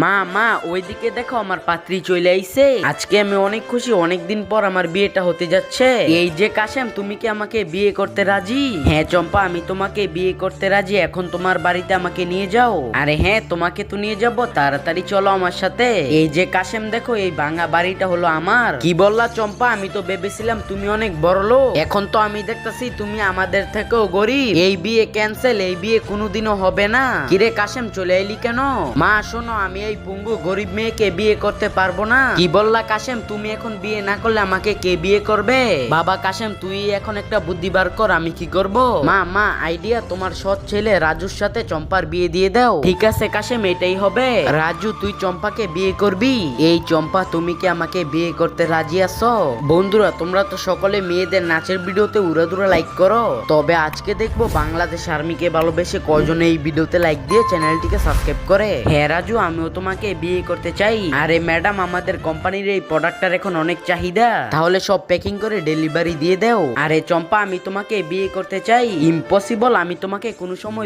মা মা ওইদিকে দেখো আমার পাত্রী চলে আইছে। আজকে আমি অনেক খুশি, অনেকদিন পর আমার বিয়েটা হতে যাচ্ছে। এই যে কাশেম, তুমি কি আমাকে বিয়ে করতে রাজি? হ্যাঁ চম্পা, আমি তোমাকে বিয়ে করতে রাজি। এখন তোমার বাড়িতে আমাকে নিয়ে যাও। আরে হ্যাঁ, তোমাকে তো নিয়ে যাবো, তাড়াতাড়ি চলো আমার সাথে। এই যে কাশেম দেখো, এই ভাঙা বাড়িটা হলো আমার। কি বললা চম্পা? আমি তো ভেবেছিলাম তুমি অনেক বড় লোক, এখন তো আমি দেখতেছি তুমি আমাদের থেকেও গরিব। এই বিয়ে ক্যান্সেল, এই বিয়ে কোনোদিনও হবে না। কিরে কাশেম, চলে এলি কেন? মা শোনো, আমি এই পুঙ্গু গরিব মেয়েকে বিয়ে করতে পারবো না। কি বললা কাশেম? তুমি এখন বিয়ে না করলে আমাকে কে বিয়ে করবে? বাবা কাশেম, তুই এখন একটা বুদ্ধি বার কর, আমি কি করব? মা আইডিয়া, তোমার সৎ ছেলে রাজুর সাথে চম্পার বিয়ে দিয়ে দাও। ঠিক আছে কাশেম, এটাই হবে। রাজু, তুই চম্পাকে বিয়ে করবি? এই চম্পা, তুমি কি আমাকে বিয়ে করতে রাজি আছো? বন্ধুরা, তোমরা তো সকলে মেয়েদের নাচের ভিডিওতে উড়াদুরা লাইক করো, তবে আজকে দেখবো বাংলাদেশ আর্মিকে ভালোবেসে কয়জন এই ভিডিওতে লাইক দিয়ে চ্যানেলটিকে সাবস্ক্রাইব করে। হ্যাঁ রাজু, আমিও তোমাকে বিয়ে করতে চাই। আরে ম্যাডাম, আমাদের কোম্পানির এই প্রোডাক্টটার এখন অনেক চাহিদা, তাহলে সব প্যাকিং করে ডেলিভারি দিয়ে দাও। আরে চম্পা, আমি তোমাকে বিয়ে করতে চাই। ইম্পসিবল, আমি তোমাকে কোনো সময়